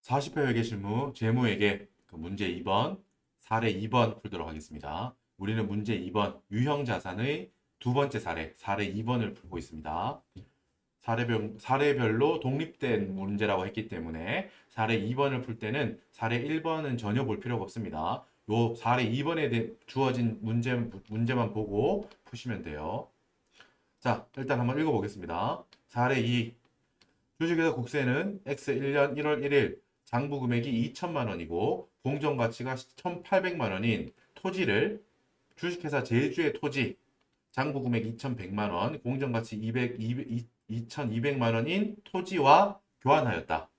40회 회계실무 재무회계 문제 2번, 사례 2번 풀도록 하겠습니다. 우리는 문제 2번 유형자산의 두 번째 사례 2번을 풀고 있습니다. 사례별로 독립된 문제라고 했기 때문에 사례 2번을 풀 때는 사례 1번은 전혀 볼 필요가 없습니다. 요 사례 2번에 주어진 문제만 보고 푸시면 돼요. 자, 일단 한번 읽어보겠습니다. 사례 2. 주식회사 국세는 X 1년 1월 1일 장부 금액이 2천만 원이고 공정가치가 1,800만 원인 토지를 주식회사 제주의 토지 장부 금액 2,100만 원, 공정가치 2,200만 원인 토지와 교환하였다.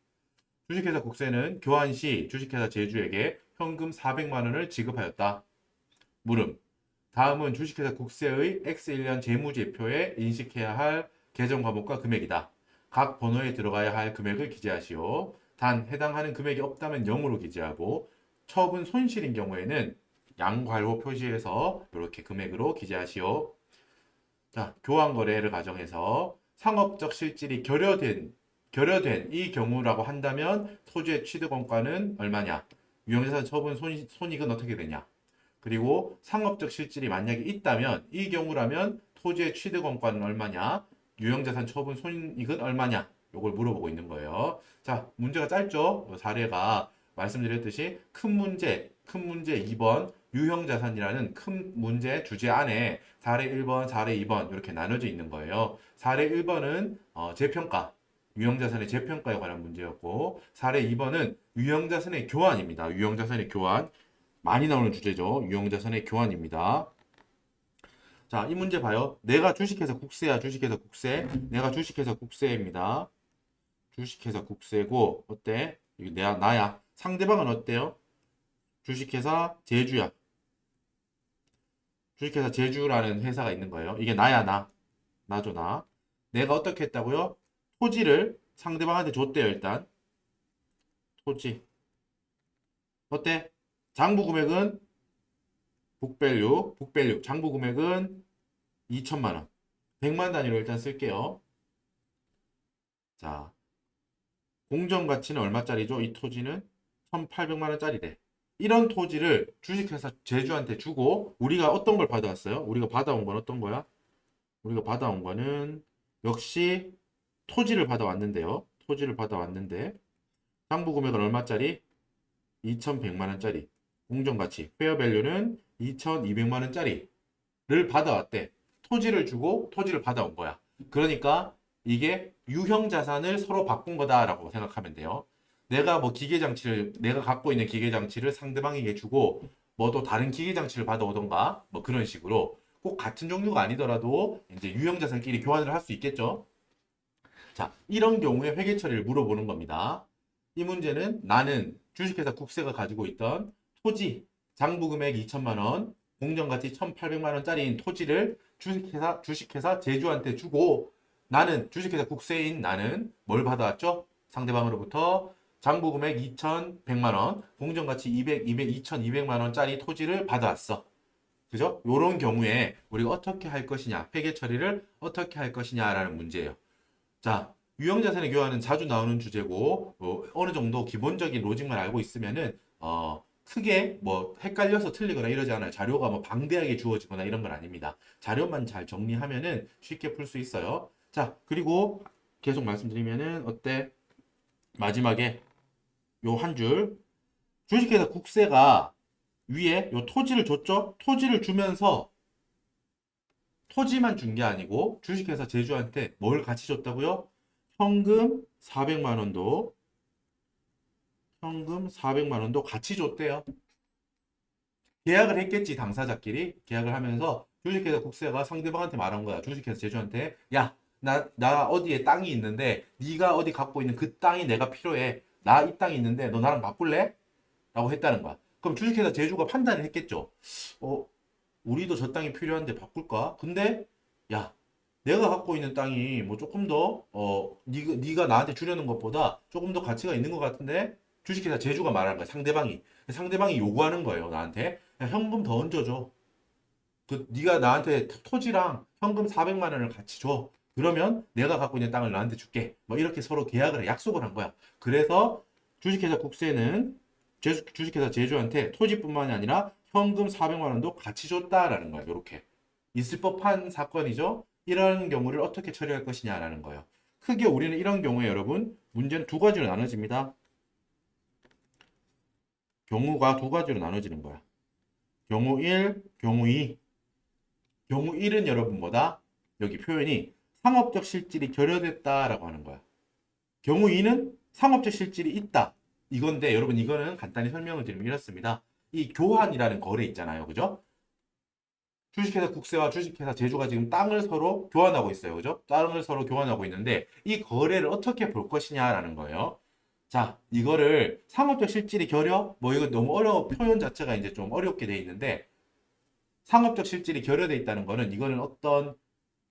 주식회사 국세는 교환 시 주식회사 제주에게 현금 400만 원을 지급하였다. 물음. 다음은 주식회사 국세의 X1년 재무제표에 인식해야 할 계정 과목과 금액이다. 각 번호에 들어가야 할 금액을 기재하시오. 단 해당하는 금액이 없다면 0으로 기재하고 처분 손실인 경우에는 양괄호 표시해서 이렇게 금액으로 기재하시오. 자, 교환 거래를 가정해서 상업적 실질이 결여된 이 경우라고 한다면 토지의 취득원가는 얼마냐? 유형자산 처분 손익은 어떻게 되냐? 그리고 상업적 실질이 만약에 있다면 이 경우라면 토지의 취득원가는 얼마냐? 유형자산 처분 손익은 얼마냐? 요걸 물어보고 있는 거예요. 자, 문제가 짧죠? 사례가 말씀드렸듯이 큰 문제 2번 유형자산이라는 큰 문제 주제 안에 사례 1번, 사례 2번 이렇게 나눠져 있는 거예요. 사례 1번은 재평가, 유형자산의 재평가에 관한 문제였고 사례 2번은 유형자산의 교환입니다. 유형자산의 교환. 많이 나오는 주제죠. 유형자산의 교환입니다. 자, 이 문제 봐요. 내가 주식회사 국세야, 주식회사 국세. 내가 주식회사 국세입니다. 주식회사 국세고, 어때? 이거 나야. 상대방은 어때요? 주식회사 제주야. 주식회사 제주라는 회사가 있는 거예요. 이게 나야, 나. 나죠, 나. 내가 어떻게 했다고요? 토지를 상대방한테 줬대요, 일단. 토지. 어때? 장부 금액은 북밸류. 장부 금액은 2천만 원. 100만 단위로 일단 쓸게요. 자, 공정 가치는 얼마짜리죠? 이 토지는 1,800만 원짜리래. 이런 토지를 주식회사 제주한테 주고 우리가 어떤 걸 받아왔어요? 우리가 받아온 건 어떤 거야? 우리가 받아온 거는 역시 토지를 받아왔는데요. 토지를 받아왔는데 장부 금액은 얼마짜리? 2,100만 원짜리. 공정 가치, 페어밸류는 2,200만 원짜리를 받아왔대. 토지를 주고 토지를 받아온 거야. 그러니까 이게 유형 자산을 서로 바꾼 거다라고 생각하면 돼요. 내가 갖고 있는 기계 장치를 상대방에게 주고 뭐 또 다른 기계 장치를 받아오던가 뭐 그런 식으로 꼭 같은 종류가 아니더라도 이제 유형 자산끼리 교환을 할 수 있겠죠. 자, 이런 경우에 회계 처리를 물어보는 겁니다. 이 문제는 나는 주식회사 국세가 가지고 있던 토지 장부 금액 2천만 원, 공정가치 1,800만 원짜리인 토지를 주식회사 제주한테 주고 나는 주식회사 국세인 나는 뭘 받아왔죠? 상대방으로부터 장부 금액 2,100만 원, 공정가치 2,200만 원짜리 토지를 받아왔어. 그죠? 요런 경우에 우리가 어떻게 할 것이냐, 회계 처리를 어떻게 할 것이냐라는 문제예요. 자, 유형자산의 교환은 자주 나오는 주제고 어느 정도 기본적인 로직만 알고 있으면은 크게 뭐 헷갈려서 틀리거나 이러지 않아요. 자료가 뭐 방대하게 주어지거나 이런 건 아닙니다. 자료만 잘 정리하면은 쉽게 풀 수 있어요. 자, 그리고 계속 말씀드리면은 어때? 마지막에 요 한 줄. 주식회사 국세가 위에 요 토지를 줬죠? 토지를 주면서 토지만 준 게 아니고 주식회사 제주한테 뭘 같이 줬다고요? 현금 400만 원도 현금 400만 원도 같이 줬대요. 계약을 했겠지, 당사자끼리. 계약을 하면서 주식회사 국세가 상대방한테 말한 거야. 주식회사 제주한테 야, 나 어디에 땅이 있는데 네가 어디 갖고 있는 그 땅이 내가 필요해. 나 이 땅이 있는데 너 나랑 바꿀래? 라고 했다는 거야. 그럼 주식회사 제주가 판단을 했겠죠. 어, 우리도 저 땅이 필요한데 바꿀까? 근데 야, 내가 갖고 있는 땅이 뭐 조금 더 네가 나한테 주려는 것보다 조금 더 가치가 있는 것 같은데 주식회사 제주가 말하는 거야. 상대방이 요구하는 거예요. 나한테 야, 현금 더 얹어줘. 그 네가 나한테 토지랑 현금 400만 원을 같이 줘. 그러면 내가 갖고 있는 땅을 나한테 줄게. 뭐 이렇게 서로 계약을 약속을 한 거야. 그래서 주식회사 국세는 주식회사 제주한테 토지뿐만이 아니라 현금 400만 원도 같이 줬다라는 거야. 이렇게 있을 법한 사건이죠. 이런 경우를 어떻게 처리할 것이냐라는 거예요. 크게 우리는 이런 경우에 여러분 문제는 두 가지로 나눠집니다. 경우가 두 가지로 나눠지는 거야. 경우 1, 경우 2. 경우 1은 여러분 뭐다? 여기 표현이 상업적 실질이 결여됐다라고 하는 거야. 경우 2는 상업적 실질이 있다. 이건데 여러분 이거는 간단히 설명을 드리면 이렇습니다. 이 교환이라는 거래 있잖아요. 그죠? 주식회사 국세와 주식회사 제주가 지금 땅을 서로 교환하고 있어요. 그죠? 땅을 서로 교환하고 있는데 이 거래를 어떻게 볼 것이냐라는 거예요. 자, 이거를 상업적 실질이 결여? 뭐 이거 너무 어려워. 표현 자체가 이제 좀 어렵게 돼 있는데 상업적 실질이 결여돼 있다는 거는 이거는 어떤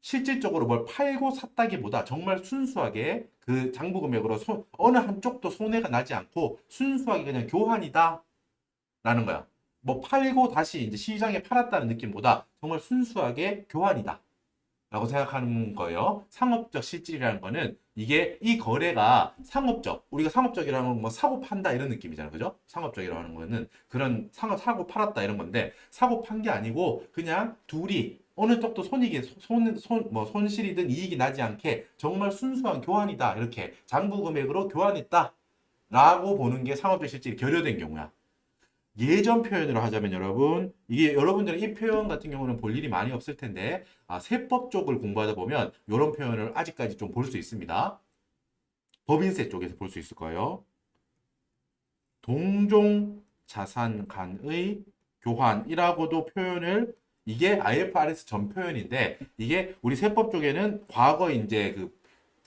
실질적으로 뭘 팔고 샀다기보다 정말 순수하게 그 장부 금액으로 어느 한쪽도 손해가 나지 않고 순수하게 그냥 교환이다 라는 거야. 뭐 팔고 다시 이제 시장에 팔았다는 느낌보다 정말 순수하게 교환이다 라고 생각하는 거예요. 상업적 실질이라는 거는 이게 이 거래가 상업적, 우리가 상업적이라는 건 뭐 사고 판다 이런 느낌이잖아요. 그죠? 상업적이라는 거는 그런 사고 팔았다 이런 건데 사고 판 게 아니고 그냥 둘이 어느 쪽도 손실이든 이익이 나지 않게 정말 순수한 교환이다. 이렇게 장부 금액으로 교환했다. 라고 보는 게 상업적 실질이 결여된 경우야. 예전 표현으로 하자면 여러분 이게 여러분들은 이 표현 같은 경우는 볼 일이 많이 없을 텐데 세법 쪽을 공부하다 보면 이런 표현을 아직까지 좀 볼 수 있습니다. 법인세 쪽에서 볼 수 있을 거예요. 동종 자산 간의 교환이라고도 표현을 이게 IFRS 전 표현인데 이게 우리 세법 쪽에는 과거 이제 그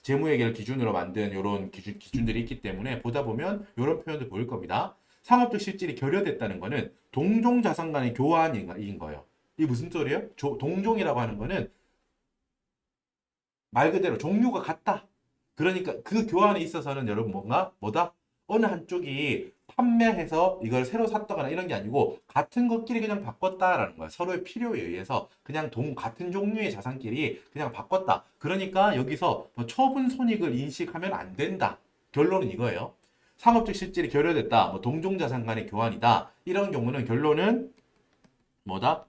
재무회계를 기준으로 만든 이런 기준들이 있기 때문에 보다 보면 이런 표현도 보일 겁니다. 상업적 실질이 결여됐다는 거는 동종 자산 간의 교환인 거예요. 이게 무슨 소리예요? 동종이라고 하는 거는 말 그대로 종류가 같다. 그러니까 그 교환에 있어서는 여러분 뭐다? 어느 한쪽이 판매해서 이걸 새로 샀다거나 이런 게 아니고 같은 것끼리 그냥 바꿨다라는 거야. 서로의 필요에 의해서 그냥 같은 종류의 자산끼리 그냥 바꿨다. 그러니까 여기서 뭐 처분 손익을 인식하면 안 된다. 결론은 이거예요. 상업적 실질이 결여됐다. 뭐 동종 자산 간의 교환이다. 이런 경우는 결론은 뭐다?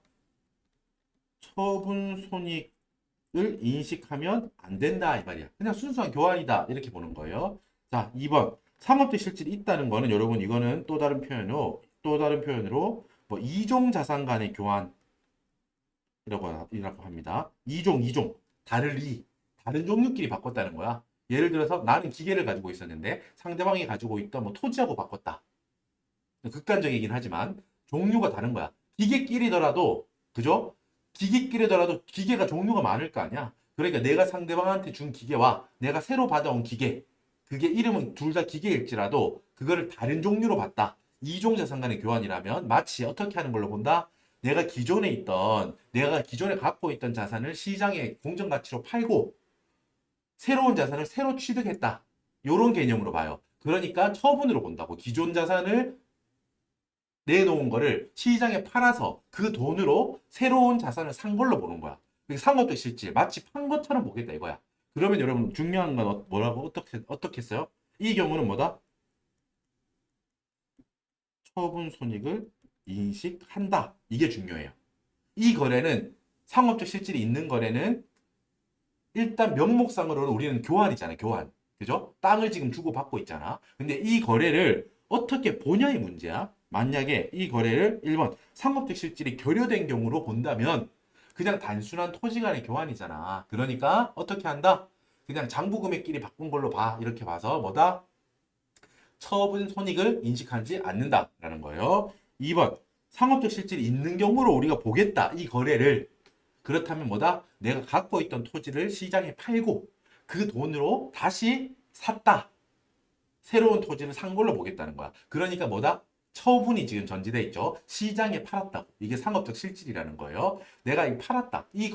처분 손익 을 인식하면 안 된다 이 말이야. 그냥 순수한 교환이다 이렇게 보는 거예요. 자, 2번 상업적 실질이 있다는 거는 여러분 이거는 또 다른 표현으로 뭐 이종 자산 간의 교환이라고 합니다. 이종 다른 종류끼리 바꿨다는 거야. 예를 들어서 나는 기계를 가지고 있었는데 상대방이 가지고 있던 뭐 토지하고 바꿨다. 극단적이긴 하지만 종류가 다른 거야. 기계끼리더라도 그죠? 기계끼리더라도 기계가 종류가 많을 거 아니야. 그러니까 내가 상대방한테 준 기계와 내가 새로 받아온 기계, 그게 이름은 둘 다 기계일지라도 그거를 다른 종류로 봤다. 이종 자산 간의 교환이라면 마치 어떻게 하는 걸로 본다? 내가 기존에 갖고 있던 자산을 시장에 공정 가치로 팔고 새로운 자산을 새로 취득했다. 이런 개념으로 봐요. 그러니까 처분으로 본다고. 기존 자산을 내놓은 거를 시장에 팔아서 그 돈으로 새로운 자산을 산 걸로 보는 거야. 상업적 실질, 마치 판 것처럼 보겠다 이거야. 그러면 여러분 중요한 건 뭐라고 어떻게 했어요? 이 경우는 뭐다? 처분 손익을 인식한다. 이게 중요해요. 이 거래는 상업적 실질이 있는 거래는 일단 명목상으로는 우리는 교환이잖아요. 교환. 그죠? 땅을 지금 주고받고 있잖아. 근데 이 거래를 어떻게 보냐의 문제야. 만약에 이 거래를 1번 상업적 실질이 결여된 경우로 본다면 그냥 단순한 토지 간의 교환이잖아. 그러니까 어떻게 한다? 그냥 장부금액끼리 바꾼 걸로 봐. 이렇게 봐서 뭐다? 처분 손익을 인식하지 않는다라는 거예요. 2번 상업적 실질이 있는 경우로 우리가 보겠다. 이 거래를 그렇다면 뭐다? 내가 갖고 있던 토지를 시장에 팔고 그 돈으로 다시 샀다. 새로운 토지를 산 걸로 보겠다는 거야. 그러니까 뭐다? 처분이 지금 전제돼 있죠. 시장에 팔았다고. 이게 상업적 실질이라는 거예요. 내가 팔았다. 이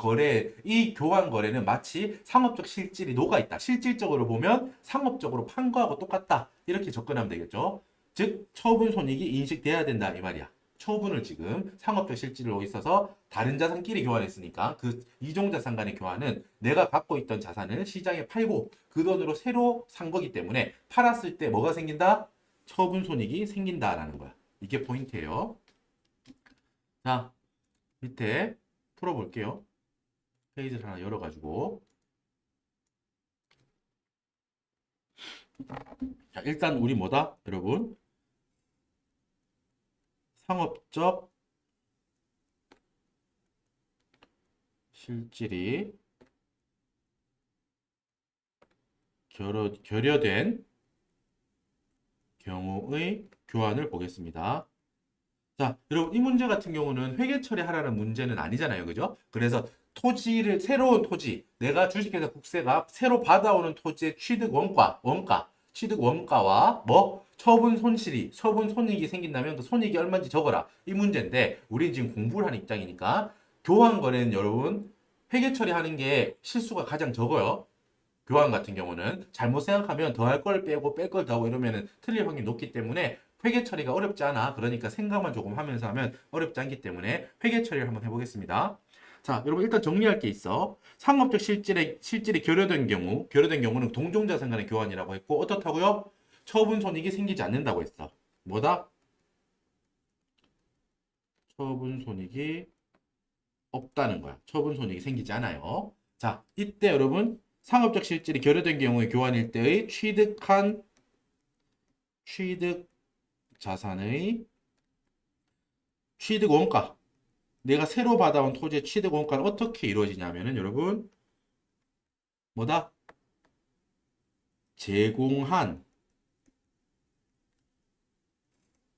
교환 거래는 마치 상업적 실질이 녹아있다. 실질적으로 보면 상업적으로 판 거하고 똑같다. 이렇게 접근하면 되겠죠. 즉, 처분 손익이 인식돼야 된다. 이 말이야. 처분을 지금 상업적 실질로 있어서 다른 자산끼리 교환했으니까 그 이종 자산 간의 교환은 내가 갖고 있던 자산을 시장에 팔고 그 돈으로 새로 산 거기 때문에 팔았을 때 뭐가 생긴다? 처분 손익이 생긴다라는 거야. 이게 포인트예요. 자, 밑에 풀어볼게요. 페이지를 하나 열어가지고. 자, 일단 우리 뭐다? 여러분. 상업적 실질이 결여된 경우의 교환을 보겠습니다. 자, 여러분 이 문제 같은 경우는 회계 처리하라는 문제는 아니잖아요. 그죠? 그래서 토지를 새로운 토지, 내가 주식회사 국세가 새로 받아오는 토지의 취득 원가와 뭐 처분 손익이 생긴다면 그 손익이 얼마인지 적어라. 이 문제인데 우린 지금 공부를 하는 입장이니까 교환 거래는 여러분 회계 처리하는 게 실수가 가장 적어요. 교환 같은 경우는 잘못 생각하면 더할 걸 빼고 뺄 걸 더하고 이러면 틀릴 확률이 높기 때문에 회계 처리가 어렵지 않아. 그러니까 생각만 조금 하면서 하면 어렵지 않기 때문에 회계 처리를 한번 해보겠습니다. 자, 여러분 일단 정리할 게 있어. 상업적 실질이 결여된 경우는 동종자산 간의 교환이라고 했고 어떻다고요? 처분 손익이 생기지 않는다고 했어. 뭐다? 처분 손익이 없다는 거야. 처분 손익이 생기지 않아요. 자, 이때 여러분 상업적 실질이 결여된 경우의 교환일 때의 취득 자산의 취득 원가, 내가 새로 받아온 토지의 취득 원가는 어떻게 이루어지냐면은 여러분 뭐다? 제공한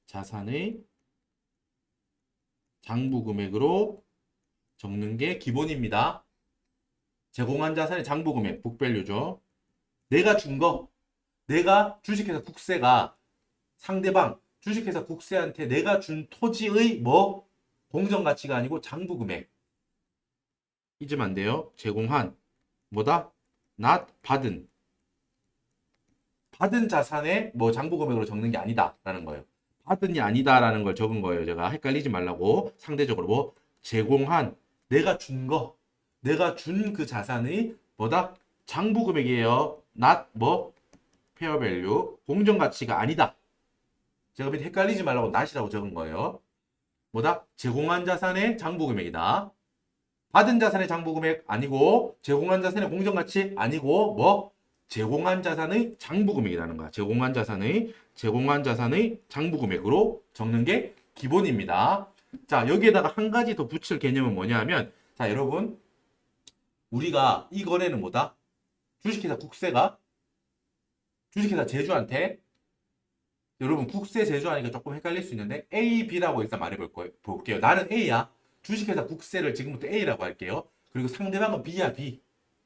자산의 장부 금액으로 적는 게 기본입니다. 제공한 자산의 장부 금액, 북밸류죠. 내가 준 거, 내가 주식회사 국세가 상대방 주식회사 국세한테 내가 준 토지의 뭐 공정가치가 아니고 장부 금액. 잊으면 안 돼요. 제공한 뭐다? not 받은 자산의 뭐 장부 금액으로 적는 게 아니다라는 거예요. 받은이 아니다라는 걸 적은 거예요. 제가 헷갈리지 말라고 상대적으로 뭐 제공한 내가 준 거, 내가 준 그 자산의 뭐다? 장부 금액이에요. not 뭐 페어 밸류 공정 가치가 아니다. 제가 밑에 헷갈리지 말라고 not이라고 적은 거예요. 뭐다? 제공한 자산의 장부 금액이다. 받은 자산의 장부 금액 아니고 제공한 자산의 공정 가치 아니고 뭐 제공한 자산의 장부 금액이라는 거야. 제공한 자산의 장부 금액으로 적는 게 기본입니다. 자, 여기에다가 한 가지 더 붙일 개념은 뭐냐 하면 자, 여러분 우리가 이 거래는 뭐다? 주식회사 국세가 주식회사 제주한테 여러분 국세 제주하니까 조금 헷갈릴 수 있는데 A, B라고 일단 볼게요. 나는 A야. 주식회사 국세를 지금부터 A라고 할게요. 그리고 상대방은 B야, B.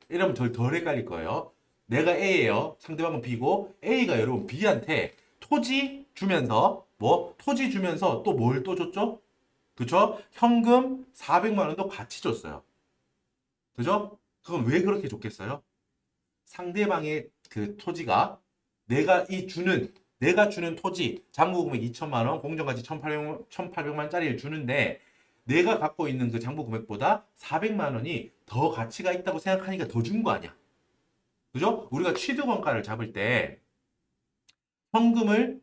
이러면 덜 헷갈릴 거예요. 내가 A예요. 상대방은 B고 A가 여러분 B한테 토지 주면서 토지 주면서 또 뭘 또 줬죠? 그쵸? 현금 400만 원도 같이 줬어요. 그죠? 그건 왜 그렇게 줬겠어요? 상대방의 그 토지가 내가 주는 토지 장부금액 2천만 원, 공정가치 1,800만 짜리를 주는데 내가 갖고 있는 그 장부금액보다 400만 원이 더 가치가 있다고 생각하니까 더 준 거 아니야. 그죠? 우리가 취득원가를 잡을 때 현금을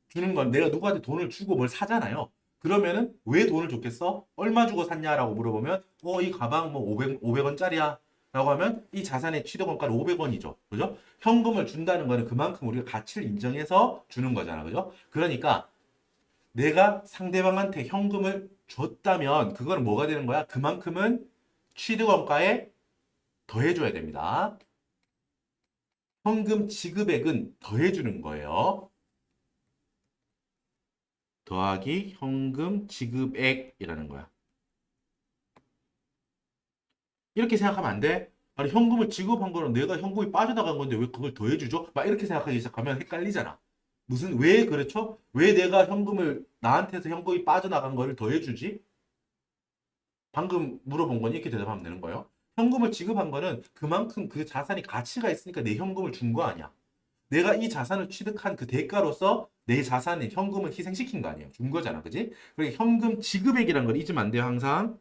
주는 건 내가 누구한테 돈을 주고 뭘 사잖아요. 그러면은 왜 돈을 줬겠어? 얼마 주고 샀냐라고 물어보면 이 가방 뭐 500원짜리야 라고 하면 이 자산의 취득원가는 500원이죠. 그죠? 현금을 준다는 거는 그만큼 우리가 가치를 인정해서 주는 거잖아. 그죠? 그러니까 내가 상대방한테 현금을 줬다면 그거는 뭐가 되는 거야? 그만큼은 취득원가에 더해줘야 됩니다. 현금 지급액은 더해주는 거예요. 더하기 현금 지급액이라는 거야. 이렇게 생각하면 안 돼. 아니 현금을 지급한 거는 내가 현금이 빠져나간 건데 왜 그걸 더해주죠? 막 이렇게 생각하기 시작하면 헷갈리잖아. 왜 그렇죠? 왜 내가 나한테서 현금이 빠져나간 거를 더해주지? 방금 물어본 거니 이렇게 대답하면 되는 거예요. 현금을 지급한 거는 그만큼 그 자산이 가치가 있으니까 내 현금을 준 거 아니야. 내가 이 자산을 취득한 그 대가로서 내 자산의 현금을 희생시킨 거 아니에요. 준 거잖아. 그지? 그러니까 현금 지급액이라는 걸 잊으면 안 돼요. 항상.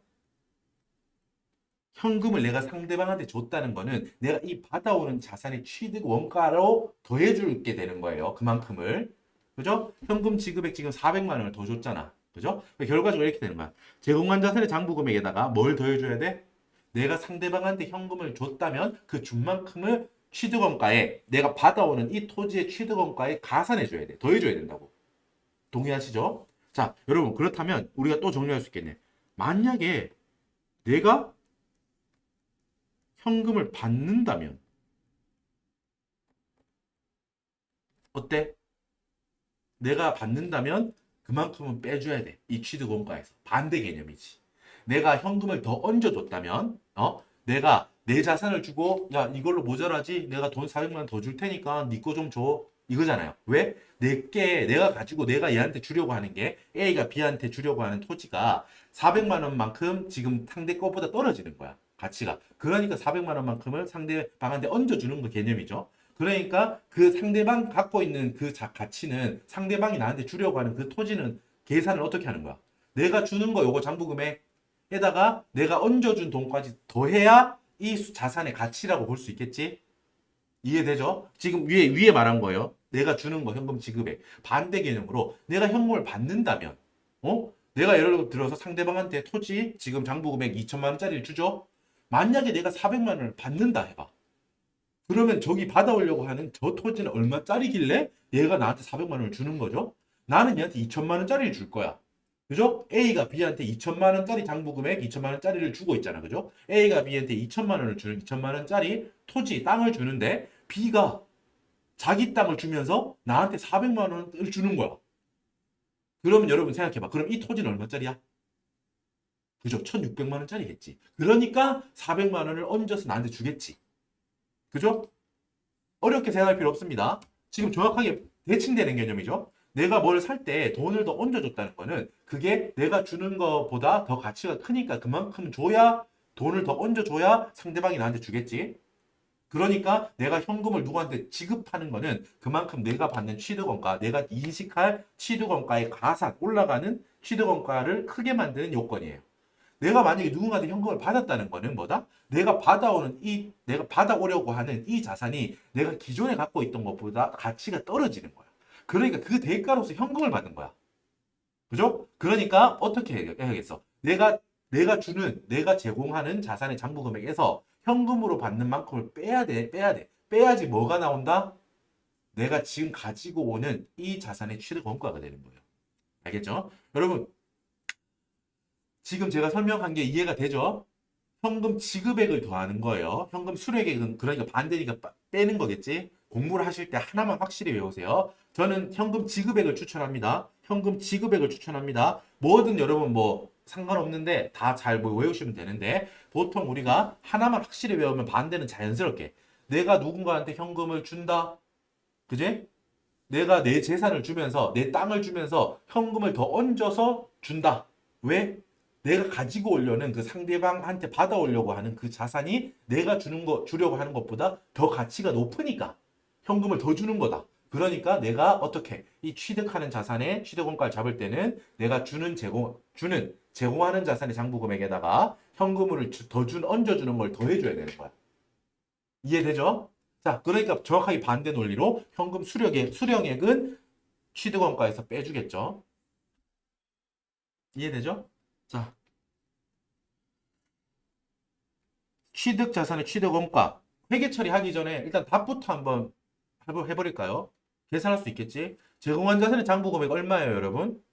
현금을 내가 상대방한테 줬다는 거는 내가 이 받아오는 자산의 취득 원가로 더해줄게 되는 거예요. 그만큼을. 그죠? 현금 지급액 지금 400만 원을 더 줬잖아. 그죠? 결과적으로 이렇게 되는 거야. 제공한 자산의 장부 금액에다가 뭘 더해줘야 돼? 내가 상대방한테 현금을 줬다면 그 준 만큼을 취득원가에 내가 받아오는 이 토지의 취득원가에 가산해줘야 돼. 더해줘야 된다고. 동의하시죠? 자, 여러분 그렇다면 우리가 또 정리할 수 있겠네. 만약에 내가 현금을 받는다면 어때? 내가 받는다면 그만큼은 빼줘야 돼. 이 취득원가에서. 반대 개념이지. 내가 현금을 더 얹어줬다면, 내가 내 자산을 주고, 야, 이걸로 모자라지? 내가 돈 400만 원 더 줄 테니까 네 거 좀 줘. 이거잖아요. 왜? 내가 가지고 내가 얘한테 주려고 하는 게 A가 B한테 주려고 하는 토지가 400만 원만큼 지금 상대 거보다 떨어지는 거야. 가치가. 그러니까 400만 원만큼을 상대방한테 얹어주는 거 개념이죠. 그러니까 그 상대방 갖고 있는 그 가치는 상대방이 나한테 주려고 하는 그 토지는 계산을 어떻게 하는 거야? 내가 주는 거 요거 장부금액에다가 내가 얹어준 돈까지 더해야 이 자산의 가치라고 볼 수 있겠지? 이해되죠? 지금 위에 말한 거예요. 내가 주는 거 현금 지급액. 반대 개념으로 내가 현금을 받는다면, 내가 예를 들어서 상대방한테 토지 지금 장부금액 2천만 원짜리를 주죠? 만약에 내가 400만 원을 받는다 해봐. 그러면 저기 받아오려고 하는 저 토지는 얼마짜리길래 얘가 나한테 400만 원을 주는 거죠? 나는 얘한테 2천만 원짜리를 줄 거야. 그죠? A가 B한테 2천만 원짜리 장부금액 2천만 원짜리를 주고 있잖아. 그죠? A가 B한테 2천만 원을 주는 2천만 원짜리 토지, 땅을 주는데 B가 자기 땅을 주면서 나한테 400만 원을 주는 거야. 그러면 여러분 생각해봐. 그럼 이 토지는 얼마짜리야? 그죠? 1,600만 원짜리겠지. 그러니까 400만 원을 얹어서 나한테 주겠지. 그죠? 어렵게 생각할 필요 없습니다. 지금 정확하게 대칭되는 개념이죠. 내가 뭘 살 때 돈을 더 얹어줬다는 거는 그게 내가 주는 것보다 더 가치가 크니까 그만큼 줘야 돈을 더 얹어줘야 상대방이 나한테 주겠지. 그러니까 내가 현금을 누구한테 지급하는 거는 그만큼 내가 받는 취득원가, 내가 인식할 취득원가의 가산, 올라가는 취득원가를 크게 만드는 요건이에요. 내가 만약에 누군가한테 현금을 받았다는 거는 뭐다? 내가 받아오려고 하는 이 자산이 내가 기존에 갖고 있던 것보다 가치가 떨어지는 거야. 그러니까 그 대가로서 현금을 받는 거야. 그죠? 그러니까 어떻게 해야겠어? 내가 제공하는 자산의 장부 금액에서 현금으로 받는 만큼을 빼야 돼, 빼야 돼. 빼야지 뭐가 나온다? 내가 지금 가지고 오는 이 자산의 취득 원가가 되는 거예요. 알겠죠? 여러분, 지금 제가 설명한 게 이해가 되죠? 현금 지급액을 더하는 거예요. 현금 수령액은 그러니까 반대니까 빼는 거겠지? 공부를 하실 때 하나만 확실히 외우세요. 저는 현금 지급액을 추천합니다. 현금 지급액을 추천합니다. 뭐든 여러분 뭐 상관없는데 다 잘 뭐 외우시면 되는데 보통 우리가 하나만 확실히 외우면 반대는 자연스럽게 내가 누군가한테 현금을 준다. 그지? 내가 내 재산을 주면서 내 땅을 주면서 현금을 더 얹어서 준다. 왜? 내가 가지고 오려는 그 상대방한테 받아오려고 하는 그 자산이 내가 주려고 하는 것보다 더 가치가 높으니까 현금을 더 주는 거다. 그러니까 내가 어떻게 이 취득하는 자산의 취득원가를 잡을 때는 내가 제공하는 자산의 장부 금액에다가 현금을 얹어주는 걸 더해줘야 되는 거야. 이해되죠? 자, 그러니까 정확하게 반대 논리로 현금 수령액은 취득원가에서 빼주겠죠. 이해되죠? 자, 취득 자산의 취득 원가. 회계 처리하기 전에 일단 답부터 한번 해버릴까요? 계산할 수 있겠지? 제공한 자산의 장부 금액 얼마예요, 여러분?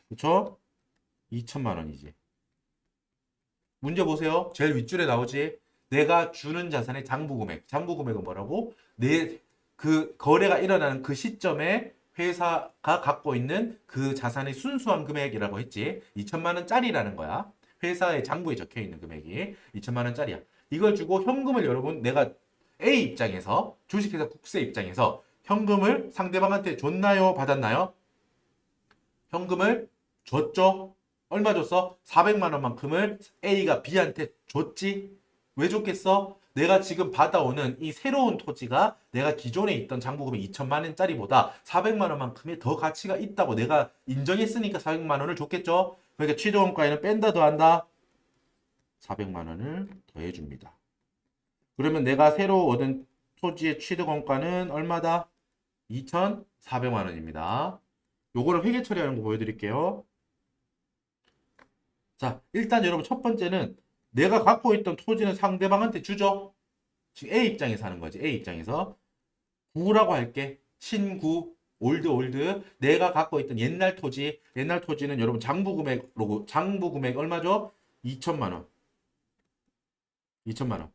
그쵸? 2천만 원이지. 문제 보세요. 제일 윗줄에 나오지? 내가 주는 자산의 장부 금액. 장부 금액은 뭐라고? 그 거래가 일어나는 그 시점에 회사가 갖고 있는 그 자산의 순수한 금액이라고 했지. 2천만 원짜리라는 거야. 회사의 장부에 적혀 있는 금액이 2천만 원짜리야. 이걸 주고 현금을 여러분 내가 A 입장에서 주식회사 국세 입장에서 현금을 상대방한테 줬나요? 받았나요? 현금을 줬죠? 얼마 줬어? 400만 원만큼을 A가 B한테 줬지? 왜 줬겠어? 내가 지금 받아오는 이 새로운 토지가 내가 기존에 있던 장부금이 2천만 원짜리보다 400만 원만큼의 더 가치가 있다고 내가 인정했으니까 400만 원을 줬겠죠? 그러니까 취득원가에는 뺀다 더한다? 400만 원을 더해줍니다. 그러면 내가 새로 얻은 토지의 취득원가는 얼마다? 2,400만 원입니다. 요거를 회계 처리하는 거 보여드릴게요. 자, 일단 여러분 첫 번째는 내가 갖고 있던 토지는 상대방한테 주죠. 지금 A 입장에서 하는 거지. A 입장에서. 구라고 할게. 신구, 올드. 내가 갖고 있던 옛날 토지는 여러분 장부 금액 얼마죠? 2천만 원. 2천만 원.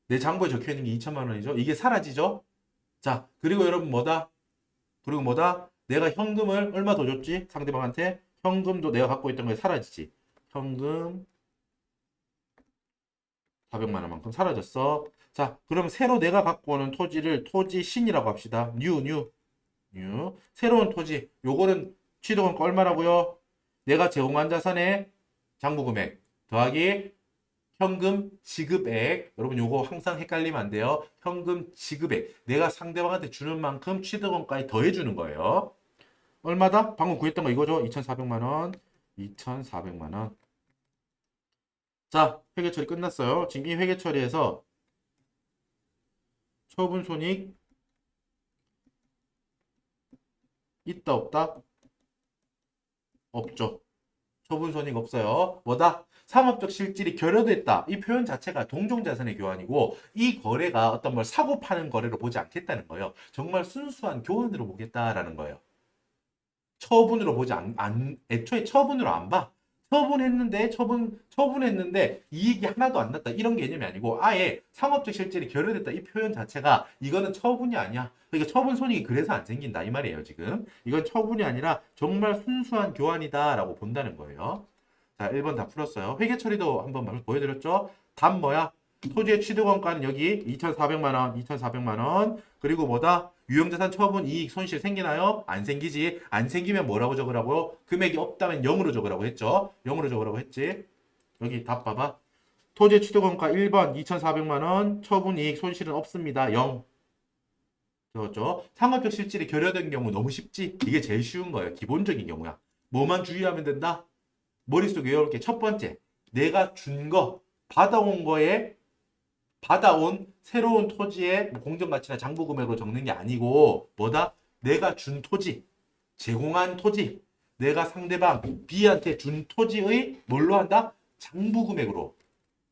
내 장부에 적혀 있는 게 2천만 원이죠. 이게 사라지죠? 자, 그리고 여러분 뭐다? 내가 현금을 얼마 더 줬지? 상대방한테. 현금도 내가 갖고 있던 게 사라지지. 현금 400만 원만큼 사라졌어. 자, 그럼 새로 내가 갖고 오는 토지를 토지 신이라고 합시다. 뉴. 새로운 토지. 요거는 취득원가 얼마라고요? 내가 제공한 자산의 장부 금액 더하기 현금 지급액. 여러분 요거 항상 헷갈리면 안 돼요. 현금 지급액. 내가 상대방한테 주는 만큼 취득원가에 더해 주는 거예요. 얼마다? 방금 구했던 거 이거죠? 2,400만 원. 2,400만 원. 자, 회계 처리 끝났어요. 지금 이 회계 처리에서 처분 손익 있다 없다? 없죠. 처분 손익 없어요. 뭐다? 상업적 실질이 결여됐다. 이 표현 자체가 동종자산의 교환이고 이 거래가 어떤 걸 사고 파는 거래로 보지 않겠다는 거예요. 정말 순수한 교환으로 보겠다라는 거예요. 처분으로 보지 애초에 처분으로 안 봐. 처분했는데 이익이 하나도 안 났다. 이런 개념이 아니고 아예 상업적 실질이 결여됐다. 이 표현 자체가 이거는 처분이 아니야. 그러니까 처분 손익이 그래서 안 생긴다. 이 말이에요, 지금. 이건 처분이 아니라 정말 순수한 교환이다라고 본다는 거예요. 자, 1번 다 풀었어요. 회계 처리도 한번 보여드렸죠? 답 뭐야? 토지의 취득원가는 여기 2,400만 원, 2,400만 원. 그리고 뭐다? 유형자산 처분 이익 손실 생기나요? 안 생기지. 안 생기면 뭐라고 적으라고요? 금액이 없다면 0으로 적으라고 했죠. 0으로 적으라고 했지. 여기 답 봐봐. 토지 취득원가 1번 2,400만 원, 처분 이익 손실은 없습니다. 0. 적었죠. 상업적 실질이 결여된 경우 너무 쉽지? 이게 제일 쉬운 거예요. 기본적인 경우야. 뭐만 주의하면 된다? 머릿속에 외울게. 첫 번째, 내가 준 거, 받아온 새로운 토지의 공정가치나 장부금액으로 적는 게 아니고 뭐다? 내가 준 토지, 제공한 토지, 내가 상대방 B한테 준 토지의 뭘로 한다? 장부금액으로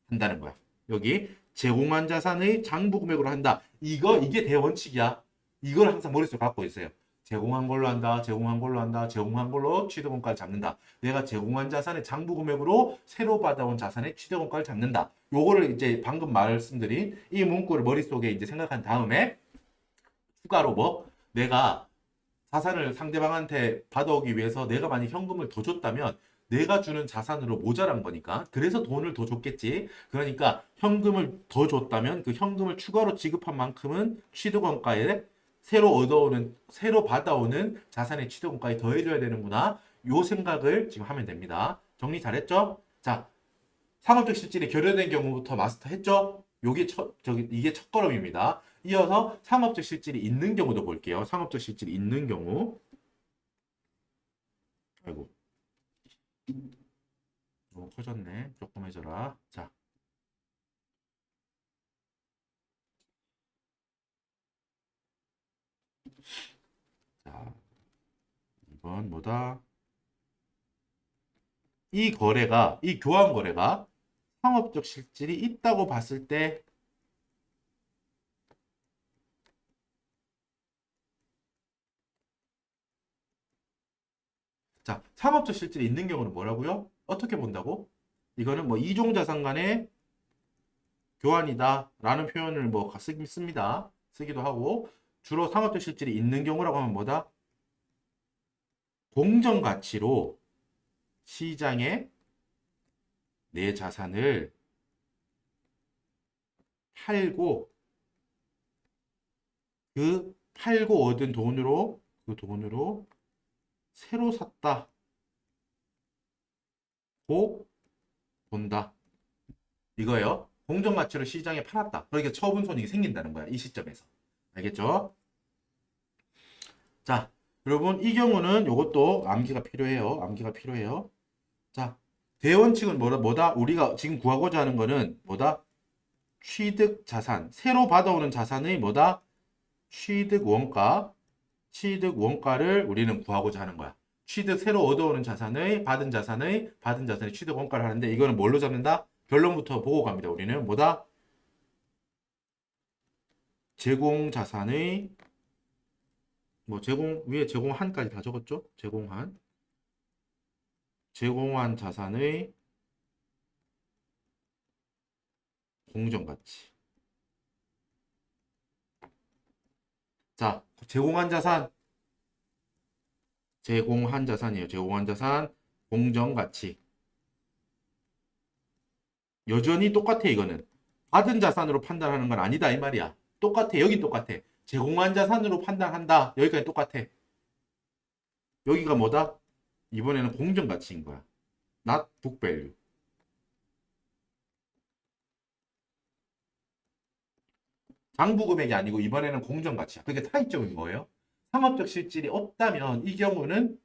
한다는 거야. 여기 제공한 자산의 장부금액으로 한다. 이게 대원칙이야. 이걸 항상 머릿속에 갖고 있어요. 제공한 걸로 한다. 제공한 걸로 취득원가를 잡는다. 내가 제공한 자산의 장부금액으로 새로 받아온 자산의 취득원가를 잡는다. 요거를 이제 방금 말씀드린 이 문구를 머릿속에 이제 생각한 다음에 추가로 내가 자산을 상대방한테 받아오기 위해서 내가 만약 현금을 더 줬다면 내가 주는 자산으로 모자란 거니까 그래서 돈을 더 줬겠지. 그러니까 현금을 더 줬다면 그 현금을 추가로 지급한 만큼은 취득원가에 새로 받아오는 자산의 취득원가에 더해줘야 되는구나. 요 생각을 지금 하면 됩니다. 정리 잘했죠? 자, 상업적 실질이 결여된 경우부터 마스터했죠? 이게 첫 걸음입니다. 이어서 상업적 실질이 있는 경우도 볼게요. 상업적 실질이 있는 경우. 아이고. 너무 커졌네. 조금 해줘라. 자. 자, 이번 뭐다? 이 교환 거래가 상업적 실질이 있다고 봤을 때 자, 상업적 실질이 있는 경우는 뭐라고요? 어떻게 본다고? 이거는 이종자산 간의 교환이다 라는 표현을 씁니다. 쓰기도 하고 주로 상업적 실질이 있는 경우라고 하면 뭐다? 공정가치로 시장에 내 자산을 팔고 팔고 얻은 돈으로 새로 샀다고 본다. 이거예요. 공정가치로 시장에 팔았다. 그러니까 처분 손익이 생긴다는 거야. 이 시점에서. 알겠죠? 자, 여러분 이 경우는 이것도 암기가 필요해요. 자, 대원칙은 뭐다? 우리가 지금 구하고자 하는 거는 뭐다? 취득 자산. 새로 받아오는 자산의 뭐다? 취득 원가 취득 원가를 우리는 구하고자 하는 거야. 취득 새로 얻어오는 자산의 받은 자산의 취득 원가를 하는데 이거는 뭘로 잡는다? 결론부터 보고 갑니다. 우리는 뭐다? 제공 자산의 뭐 제공 위에 제공한까지 다 적었죠? 제공한 자산의 공정가치. 자, 제공한 자산이에요. 제공한 자산 공정가치. 여전히 똑같아. 이거는 받은 자산으로 판단하는 건 아니다 이 말이야. 똑같아. 여기 똑같아. 제공한 자산으로 판단한다. 여기까지 똑같아. 여기가 뭐다? 이번에는 공정가치인 거야. not book value. 장부 금액이 아니고 이번에는 공정가치야. 그러니까 차이점은 뭐예요? 상업적 실질이 없다면 이 경우는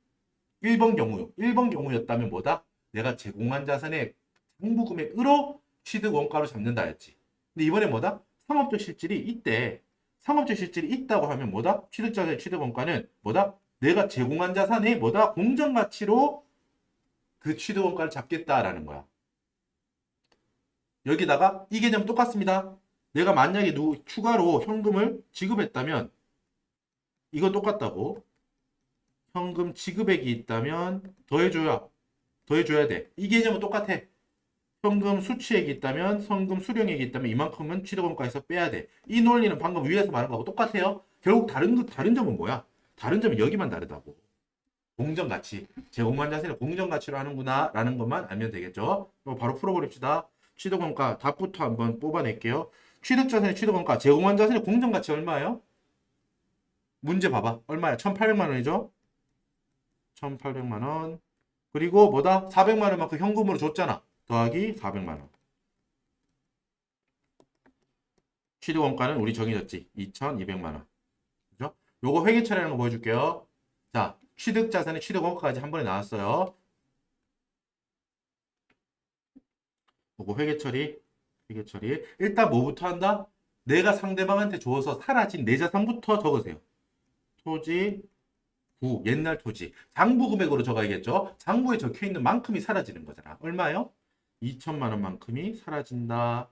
1번 경우요. 1번 경우였다면 뭐다? 내가 제공한 자산의 장부 금액으로 취득 원가로 잡는다 했지. 근데 이번에 뭐다? 상업적 실질이 있대. 상업적 실질이 있다고 하면 뭐다? 취득자산의 취득 원가는 뭐다? 내가 제공한 자산의 뭐다? 공정가치로 그 취득 원가를 잡겠다라는 거야. 여기다가 이 개념 똑같습니다. 내가 만약에 추가로 현금을 지급했다면 이거 똑같다고. 현금 지급액이 있다면 더해줘야 돼. 이 개념은 똑같아. 현금 수취액이 있다면 현금 수령액이 있다면 이만큼은 취득원가에서 빼야 돼. 이 논리는 방금 위에서 말한 거하고 똑같아요. 결국 다른 점은 뭐야? 다른 점은 여기만 다르다고. 공정가치. 제공한 자산을 공정가치로 하는구나 라는 것만 알면 되겠죠. 바로 풀어버립시다. 취득원가 답부터 한번 뽑아낼게요. 취득자산의 취득원가 제공한 자산의 공정가치 얼마예요? 문제 봐봐. 얼마야? 1,800만 원이죠? 1,800만 원. 그리고 뭐다? 400만 원만큼 현금으로 줬잖아. 더하기 400만 원. 취득원가는 우리 정해졌지. 2,200만 원. 그죠? 요거 회계 처리하는 거 보여줄게요. 자, 취득자산의 취득원가까지 한 번에 나왔어요. 요거 회계 처리. 일단 뭐부터 한다? 내가 상대방한테 줘서 사라진 내 자산부터 적으세요. 토지, 옛날 토지. 장부 금액으로 적어야겠죠? 장부에 적혀 있는 만큼이 사라지는 거잖아. 얼마요? 2천만 원만큼이 사라진다.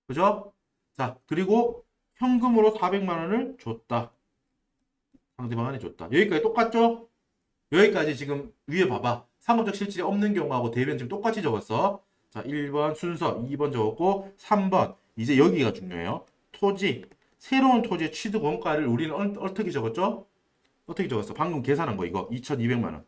그죠? 자, 그리고 현금으로 400만 원을 줬다. 상대방한테 줬다. 여기까지 똑같죠? 여기까지 지금 위에 봐봐. 상업적 실질이 없는 경우하고 대변 지금 똑같이 적었어. 자, 1번 순서, 2번 적었고 3번. 이제 여기가 중요해요. 토지. 새로운 토지의 취득 원가를 우리는 어떻게 적었죠? 어떻게 적었어? 방금 계산한 거 이거 2,200만 원.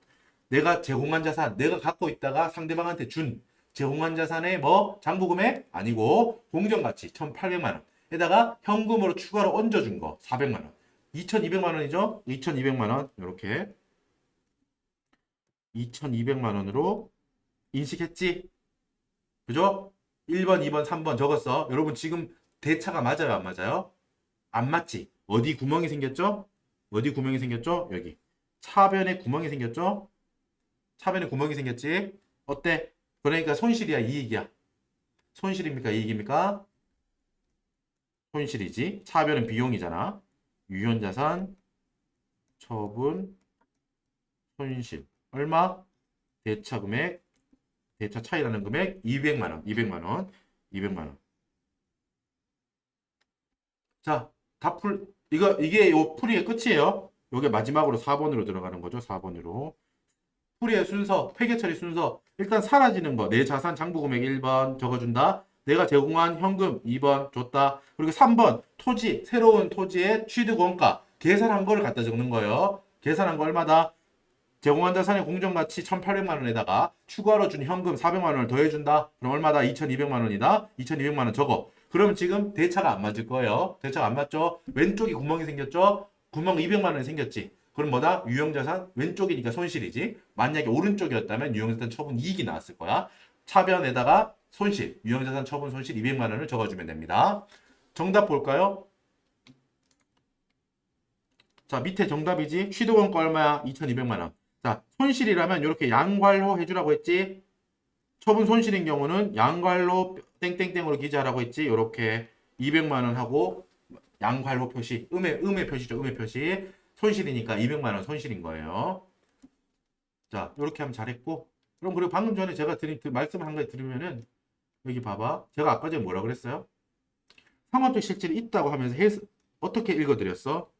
내가 제공한 자산, 내가 갖고 있다가 상대방한테 준 제공한 자산의 뭐 장부 금액 아니고 공정가치 1,800만 원. 에다가 현금으로 추가로 얹어준 거 400만 원. 2,200만 원이죠? 2,200만 원. 이렇게 2,200만 원으로 인식했지? 그죠? 1번, 2번, 3번 적었어. 여러분 지금 대차가 맞아요, 안 맞아요? 안 맞지? 어디 구멍이 생겼죠? 여기. 차변에 구멍이 생겼죠? 차변에 구멍이 생겼지? 어때? 그러니까 손실이야, 이익이야? 손실입니까, 이익입니까? 손실이지. 차변은 비용이잖아. 유현자산, 처분, 손실. 얼마? 대차 차이 나는 금액 200만 원. 200만 원. 자, 이게 요 풀이의 끝이에요. 요게 마지막으로 4번으로 들어가는 거죠. 4번으로. 풀이의 순서, 회계 처리 순서. 일단 사라지는 거. 내 자산 장부 금액 1번 적어준다. 내가 제공한 현금 2번 줬다. 그리고 3번 새로운 토지의 취득 원가. 계산한 걸 갖다 적는 거예요. 계산한 거 얼마다? 제공한 자산의 공정가치 1,800만 원에다가 추가로 준 현금 400만 원을 더해준다. 그럼 얼마다? 2,200만 원이다. 2,200만 원 적어. 그러면 지금 대차가 안 맞을 거예요. 대차가 안 맞죠? 왼쪽이 구멍이 생겼죠? 구멍 200만 원이 생겼지. 그럼 뭐다? 유형자산 왼쪽이니까 손실이지. 만약에 오른쪽이었다면 유형자산 처분 이익이 나왔을 거야. 차변에다가 손실, 유형자산 처분 손실 200만 원을 적어주면 됩니다. 정답 볼까요? 자, 밑에 정답이지. 취득원가 얼마야? 2,200만 원. 자, 손실이라면 이렇게 양괄호 해주라고 했지. 처분 손실인 경우는 양괄호 땡땡땡으로 기재하라고 했지. 이렇게 200만 원 하고 양괄호 표시, 음의 표시죠. 음의 표시. 손실이니까 200만 원 손실인 거예요. 자, 이렇게 하면 잘했고. 그럼 그리고 방금 전에 제가 말씀 한 가지 들으면은 여기 봐봐. 제가 아까 전에 뭐라 그랬어요? 상업적 실질이 있다고 하면서 어떻게 읽어드렸어?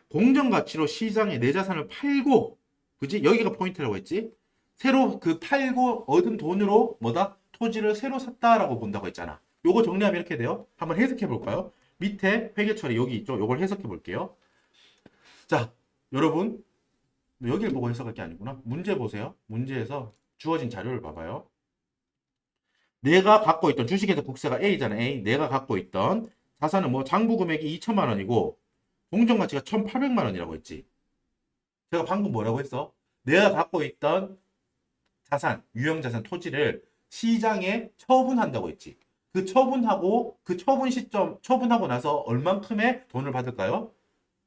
공정가치로 시장에 내 자산을 팔고, 그지? 여기가 포인트라고 했지? 새로 그 팔고 얻은 돈으로 뭐다? 토지를 새로 샀다라고 본다고 했잖아. 요거 정리하면 이렇게 돼요. 한번 해석해 볼까요? 밑에 회계 처리 여기 있죠? 요걸 해석해 볼게요. 자, 여러분 여기를 보고 해석할 게 아니구나. 문제 보세요. 문제에서 주어진 자료를 봐봐요. 내가 갖고 있던 주식에서 국세가 A잖아. A. 내가 갖고 있던 자산은 뭐 장부 금액이 2천만 원이고 공정가치가 1,800만 원이라고 했지. 제가 방금 뭐라고 했어? 내가 갖고 있던 자산, 유형자산 토지를 시장에 처분한다고 했지. 그 처분하고 그 처분하고 나서 얼만큼의 돈을 받을까요?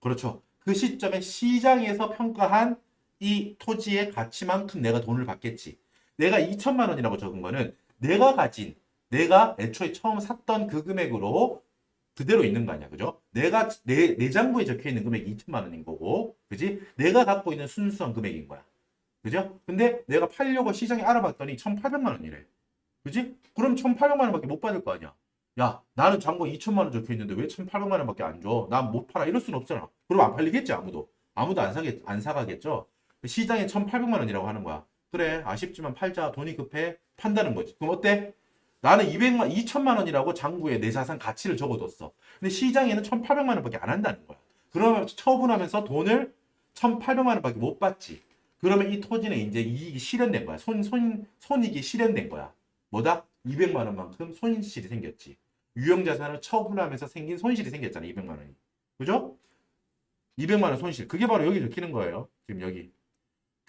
그렇죠. 그 시점에 시장에서 평가한 이 토지의 가치만큼 내가 돈을 받겠지. 내가 2천만 원이라고 적은 거는 내가 애초에 처음 샀던 그 금액으로 그대로 있는 거 아니야. 그죠? 내 장부에 적혀 있는 금액이 2천만 원인 거고, 그지? 내가 갖고 있는 순수한 금액인 거야. 그죠? 근데 내가 팔려고 시장에 알아봤더니 1,800만 원이래. 그지? 그럼 1,800만 원밖에 못 받을 거 아니야. 야, 나는 장부에 2천만 원 적혀 있는데 왜 1,800만 원밖에 안 줘? 난 못 팔아. 이럴 순 없잖아. 그럼 안 팔리겠지, 아무도. 아무도 안 사가겠죠? 시장에 1,800만 원이라고 하는 거야. 그래, 아쉽지만 팔자. 돈이 급해. 판다는 거지. 그럼 어때? 나는 2천만 원이라고 장부에 내 자산 가치를 적어뒀어. 근데 시장에는 1,800만 원밖에 안 한다는 거야. 그러면 처분하면서 돈을 1,800만 원밖에 못 받지. 그러면 이 토지는 이제 이익이 실현된 거야. 손익이 실현된 거야. 뭐다? 200만 원만큼 손실이 생겼지. 유형자산을 처분하면서 생긴 손실이 생겼잖아. 200만 원이. 그죠? 200만 원 손실. 그게 바로 여기 적히는 거예요. 지금 여기.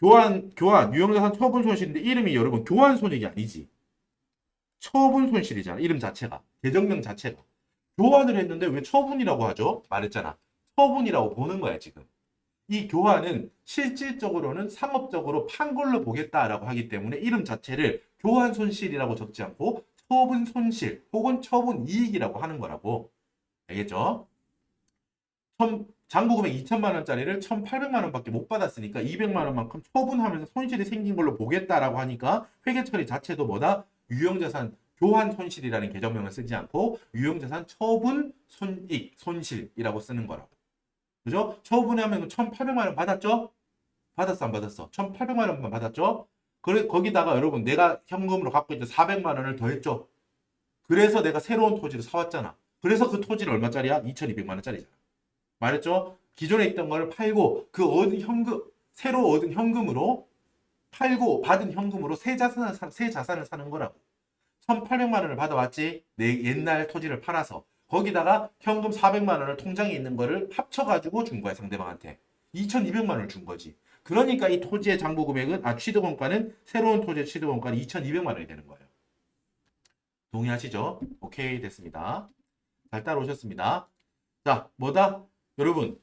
유형자산 처분 손실인데 이름이 여러분 교환 손익이 아니지. 처분 손실이잖아. 이름 자체가. 계정명 자체가. 교환을 했는데 왜 처분이라고 하죠? 말했잖아. 처분이라고 보는 거야, 지금. 이 교환은 실질적으로는 상업적으로 판 걸로 보겠다라고 하기 때문에 이름 자체를 교환 손실이라고 적지 않고 처분 손실 혹은 처분 이익이라고 하는 거라고. 알겠죠? 장부 금액 2천만 원짜리를 1,800만 원밖에 못 받았으니까 200만 원만큼 처분하면서 손실이 생긴 걸로 보겠다라고 하니까 회계 처리 자체도 뭐다? 유형자산 교환 손실이라는 계정명을 쓰지 않고 유형자산 처분 손익 손실이라고 쓰는 거라고. 그죠? 처분하면 1,800만 원 받았죠? 받았어, 안 받았어? 1,800만 원만 받았죠? 그래, 거기다가 여러분, 내가 현금으로 갖고 있던 400만 원을 더했죠? 그래서 내가 새로운 토지를 사왔잖아. 그래서 그 토지는 얼마짜리야? 2,200만 원짜리잖아. 말했죠? 기존에 있던 걸 팔고, 새로 얻은 현금으로, 팔고 받은 현금으로 새 자산을 사는 거라고. 1,800만 원을 받아왔지? 내 옛날 토지를 팔아서. 거기다가 현금 400만 원을 통장에 있는 거를 합쳐가지고 준 거야, 상대방한테. 2,200만 원을 준 거지. 그러니까 이 토지의 장부 금액은, 취득원가는, 새로운 토지의 취득원가는 2,200만 원이 되는 거예요. 동의하시죠? 오케이, 됐습니다. 잘 따라오셨습니다. 자, 뭐다? 여러분,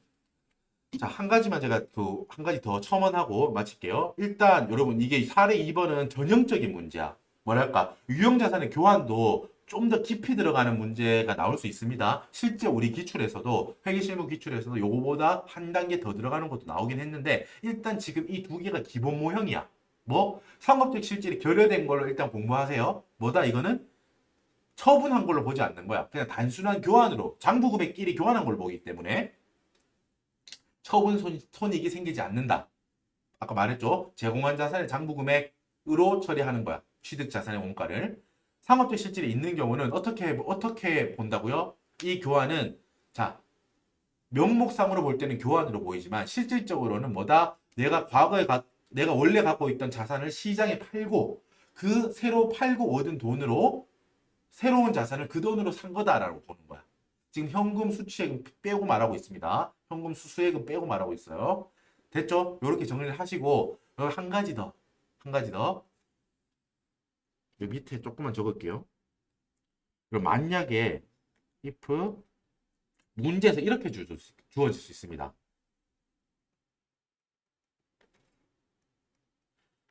자, 한 가지만 제가 한 가지 더 첨언하고 마칠게요. 일단, 여러분, 이게 사례 2번은 전형적인 문제야. 뭐랄까, 유형자산의 교환도 좀 더 깊이 들어가는 문제가 나올 수 있습니다. 실제 우리 기출에서도, 회계실무 기출에서도 요거보다 한 단계 더 들어가는 것도 나오긴 했는데, 일단 지금 이 두 개가 기본 모형이야. 뭐? 상업적 실질이 결여된 걸로 일단 공부하세요. 뭐다, 이거는? 처분한 걸로 보지 않는 거야. 그냥 단순한 교환으로, 장부금액끼리 교환한 걸로 보기 때문에, 처분 손익이 생기지 않는다. 아까 말했죠. 제공한 자산의 장부금액으로 처리하는 거야. 취득자산의 원가를. 상업적 실질이 있는 경우는 어떻게 본다고요? 이 교환은, 자, 명목상으로 볼 때는 교환으로 보이지만 실질적으로는 뭐다? 내가 원래 갖고 있던 자산을 시장에 팔고 그 새로 팔고 얻은 돈으로 새로운 자산을 그 돈으로 산 거다라고 보는 거야. 지금 현금 수취액은 빼고 말하고 있습니다. 현금 수수액은 빼고 말하고 있어요. 됐죠? 이렇게 정리를 하시고 여기 한 가지 더. 여기 밑에 조금만 적을게요. 그럼 만약에 if 문제에서 이렇게 주어질 수 있습니다.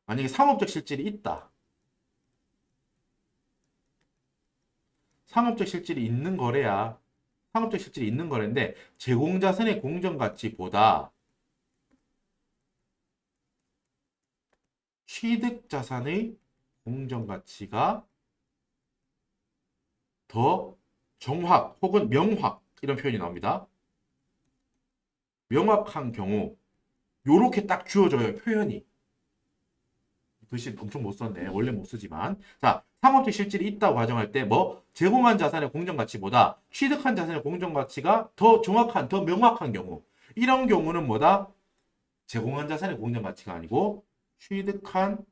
만약에 상업적 실질이 있다. 상업적 실질이 있는 거래야 상업적 실질이 있는 거는데 제공자산의 공정가치보다 취득자산의 공정가치가 더 정확 혹은 명확 이런 표현이 나옵니다. 명확한 경우 요렇게 딱 주어져요. 표현이. 글씨 엄청 못 썼네. 원래 못 쓰지만. 자, 상업적 실질이 있다고 가정할 때 뭐 제공한 자산의 공정가치보다 취득한 자산의 공정가치가 더 정확한, 더 명확한 경우. 이런 경우는 뭐다? 제공한 자산의 공정가치가 아니고 취득하는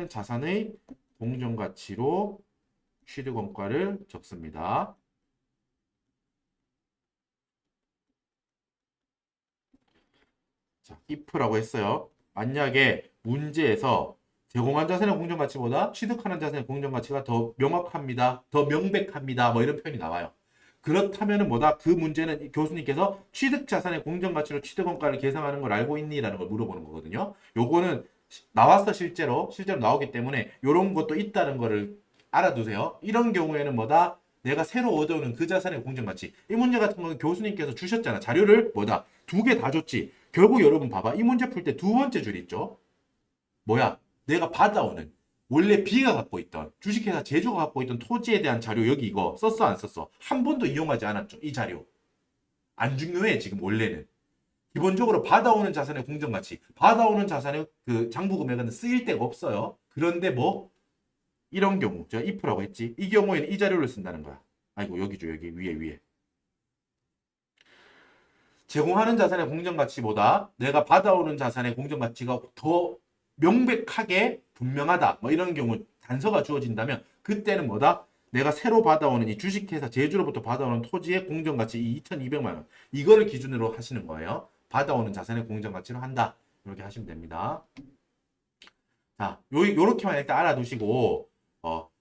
자산의 공정가치로 취득원가를 적습니다. 자, if라고 했어요. 만약에 문제에서 제공한 자산의 공정가치보다 취득하는 자산의 공정가치가 더 명확합니다. 더 명백합니다. 뭐 이런 표현이 나와요. 그렇다면은 뭐다? 그 문제는 교수님께서 취득 자산의 공정가치로 취득원가를 계산하는 걸 알고 있니? 라는 걸 물어보는 거거든요. 요거는 나왔어 실제로 나오기 때문에 요런 것도 있다는 거를 알아두세요. 이런 경우에는 뭐다? 내가 새로 얻어오는 그 자산의 공정가치. 이 문제 같은 경우는 교수님께서 주셨잖아. 자료를 뭐다? 2개 다 줬지. 결국 여러분 봐봐. 이 문제 풀 때 두 번째 줄 있죠? 뭐야? 내가 받아오는 원래 B가 갖고 있던 주식회사 제주가 갖고 있던 토지에 대한 자료 여기 이거 썼어 안 썼어? 한 번도 이용하지 않았죠. 이 자료. 안 중요해 지금 원래는. 기본적으로 받아오는 자산의 공정가치, 받아오는 자산의 그 장부 금액은 쓰일 데가 없어요. 그런데 뭐 이런 경우 제가 if라고 했지. 이 경우에는 이 자료를 쓴다는 거야. 아이고 여기죠. 여기 위에. 제공하는 자산의 공정가치보다 내가 받아오는 자산의 공정가치가 더 명백하게 분명하다. 뭐 이런 경우 단서가 주어진다면 그때는 뭐다? 내가 새로 받아오는 이 주식회사 제주로부터 받아오는 토지의 공정가치 이 2,200만 원. 이거를 기준으로 하시는 거예요. 받아오는 자산의 공정가치로 한다. 이렇게 하시면 됩니다. 자, 요렇게만 일단 알아두시고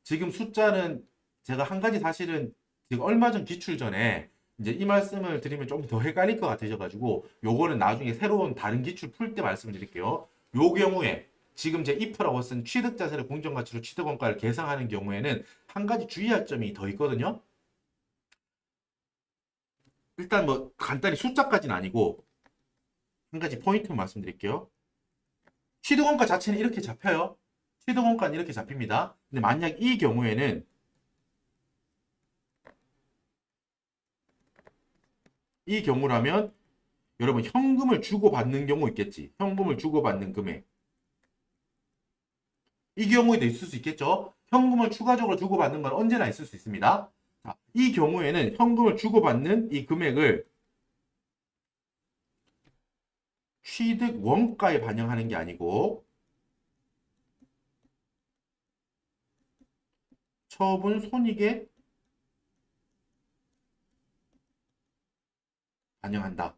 지금 숫자는 제가 한 가지 사실은 지금 얼마 전 기출 전에 이제 이 말씀을 드리면 좀 더 헷갈릴 것 같으셔가지고 요거는 나중에 새로운 다른 기출 풀 때 말씀을 드릴게요. 요 경우에 지금 제 if라고 쓴 취득자산의 공정가치로 취득원가를 계산하는 경우에는 한 가지 주의할 점이 더 있거든요. 일단 뭐 간단히 숫자까지는 아니고 한 가지 포인트 말씀드릴게요. 취득원가 자체는 이렇게 잡혀요. 취득원가는 이렇게 잡힙니다. 근데 만약 이 경우에는 이 경우라면 여러분 현금을 주고받는 경우 있겠지. 현금을 주고받는 금액. 이 경우에도 있을 수 있겠죠. 현금을 추가적으로 주고받는 건 언제나 있을 수 있습니다. 자, 이 경우에는 현금을 주고받는 이 금액을 취득 원가에 반영하는 게 아니고 처분 손익에 반영한다.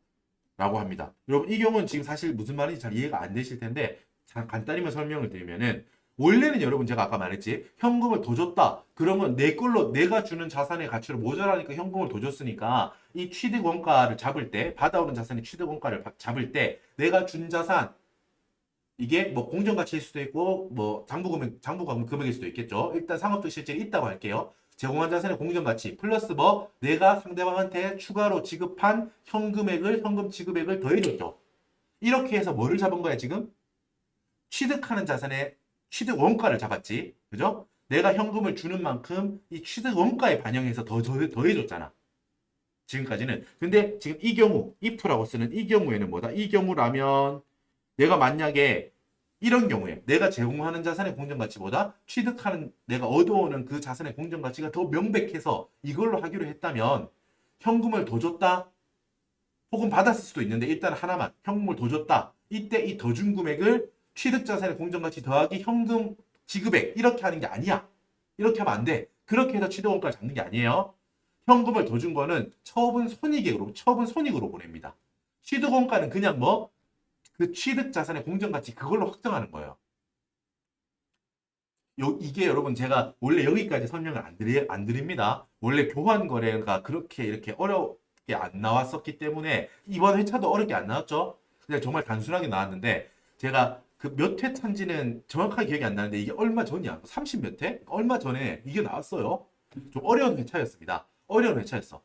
라고 합니다. 여러분, 이 경우는 지금 사실 무슨 말인지 잘 이해가 안 되실 텐데, 간단히만 설명을 드리면은, 원래는 여러분 제가 아까 말했지, 현금을 더 줬다. 그러면 내 걸로 내가 주는 자산의 가치로 모자라니까 현금을 더 줬으니까, 이 취득 원가를 잡을 때, 받아오는 자산의 취득 원가를 잡을 때, 내가 준 자산, 이게 뭐 공정가치일 수도 있고 뭐 장부금 금액일 수도 있겠죠. 일단 상업적 실질이 있다고 할게요. 제공한 자산의 공정가치 플러스 뭐 내가 상대방한테 추가로 지급한 현금 지급액을 더해줬죠. 이렇게 해서 뭐를 잡은 거야 지금? 취득하는 자산의 취득 원가를 잡았지. 그죠? 내가 현금을 주는 만큼 이 취득 원가에 반영해서 더해줬잖아. 지금까지는. 근데 지금 이 경우 if라고 쓰는 이 경우에는 뭐다? 이 경우라면 내가 만약에 이런 경우에 내가 제공하는 자산의 공정가치보다 취득하는 내가 얻어오는 그 자산의 공정가치가 더 명백해서 이걸로 하기로 했다면 현금을 더 줬다 혹은 받았을 수도 있는데 일단 하나만 현금을 더 줬다 이때 이 더 준 금액을 취득 자산의 공정가치 더하기 현금 지급액 이렇게 하는 게 아니야. 이렇게 하면 안 돼. 그렇게 해서 취득원가를 잡는 게 아니에요. 현금을 더 준 거는 처분 손익으로 보냅니다. 취득원가는 그냥 뭐 그 취득 자산의 공정가치 그걸로 확정하는 거예요. 이게 여러분 제가 원래 여기까지 설명을 안 드립니다. 원래 교환 거래가 그렇게 이렇게 어렵게 안 나왔었기 때문에 이번 회차도 어렵게 안 나왔죠. 그냥 정말 단순하게 나왔는데 제가 그 몇 회차인지는 정확하게 기억이 안 나는데 이게 얼마 전이야. 30 몇 회? 얼마 전에 이게 나왔어요. 좀 어려운 회차였습니다. 어려운 회차였어.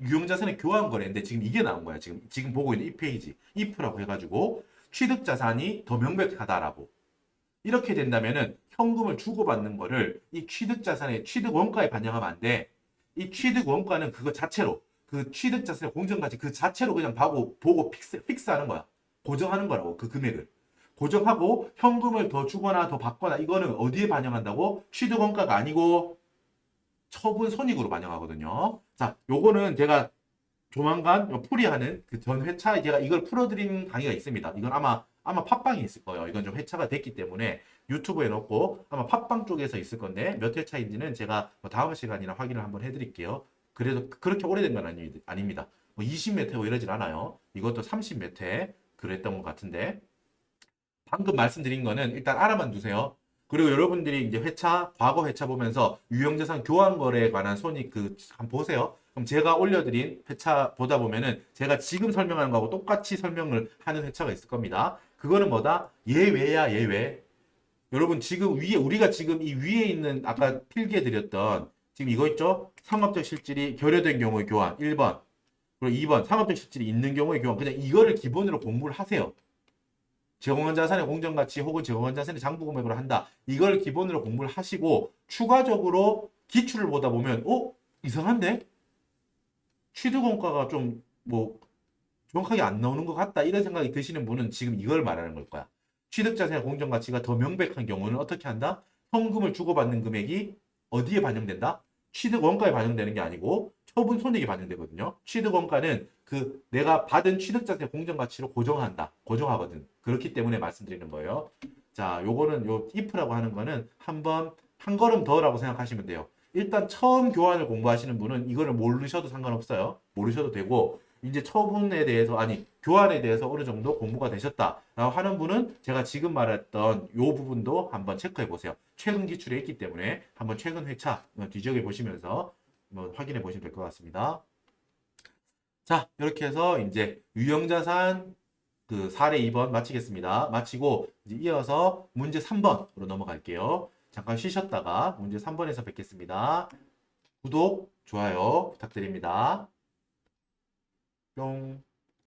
유형자산의 교환 거래인데 지금 이게 나온 거야. 지금 보고 있는 이 페이지. if라고 해가지고 취득자산이 더 명백하다라고. 이렇게 된다면은 현금을 주고받는 거를 이 취득자산의 취득 원가에 반영하면 안 돼. 이 취득 원가는 그거 자체로 그 취득자산의 공정가치 그 자체로 그냥 보고 픽스하는 거야. 고정하는 거라고 그 금액을. 고정하고 현금을 더 주거나 더 받거나 이거는 어디에 반영한다고? 취득 원가가 아니고 처분 손익으로 반영하거든요. 자, 요거는 제가 조만간 풀이하는 그 전 회차에 제가 이걸 풀어드린 강의가 있습니다. 이건 아마 팟빵에 있을 거예요. 이건 좀 회차가 됐기 때문에 유튜브에 넣고 아마 팟빵 쪽에서 있을 건데 몇 회차인지는 제가 다음 시간이나 확인을 한번 해드릴게요. 그래도 그렇게 오래된 건 아닙니다. 뭐 20몇 회고 이러진 않아요. 이것도 30몇 회 그랬던 것 같은데 방금 말씀드린 거는 일단 알아만 두세요. 그리고 여러분들이 이제 과거 회차 보면서 유형자산 교환 거래에 관한 손익 한번 보세요. 그럼 제가 올려드린 회차 보다 보면은 제가 지금 설명하는 거하고 똑같이 설명을 하는 회차가 있을 겁니다. 그거는 뭐다? 예외야, 예외. 여러분 지금 우리가 지금 이 위에 있는 아까 필기해 드렸던 지금 이거 있죠? 상업적 실질이 결여된 경우의 교환 1번. 그리고 2번 상업적 실질이 있는 경우의 교환. 그냥 이거를 기본으로 공부를 하세요. 제공한 자산의 공정가치 혹은 제공한 자산의 장부금액으로 한다. 이걸 기본으로 공부를 하시고 추가적으로 기출을 보다 보면 이상한데? 취득원가가 좀 뭐 정확하게 안 나오는 것 같다 이런 생각이 드시는 분은 지금 이걸 말하는 걸 거야. 취득자산의 공정가치가 더 명백한 경우는 어떻게 한다? 현금을 주고받는 금액이 어디에 반영된다? 취득원가에 반영되는 게 아니고 처분 손익에 반영되거든요. 취득원가는 그 내가 받은 취득자산의 공정가치로 고정하거든. 그렇기 때문에 말씀드리는 거예요. 자, 요거는 요 if라고 하는 거는 한 걸음 더라고 생각하시면 돼요. 일단 처음 교환을 공부하시는 분은 이거를 모르셔도 상관없어요. 모르셔도 되고 이제 처분에 대해서 교환에 대해서 어느 정도 공부가 되셨다라고 하는 분은 제가 지금 말했던 요 부분도 한번 체크해 보세요. 최근 기출에 있기 때문에 한번 최근 회차 뒤적여 보시면서 확인해 보시면 될 것 같습니다. 자, 이렇게 해서 이제 유형자산 그 사례 2번 마치겠습니다. 마치고 이제 이어서 문제 3번으로 넘어갈게요. 잠깐 쉬셨다가 문제 3번에서 뵙겠습니다. 구독, 좋아요 부탁드립니다. 뿅.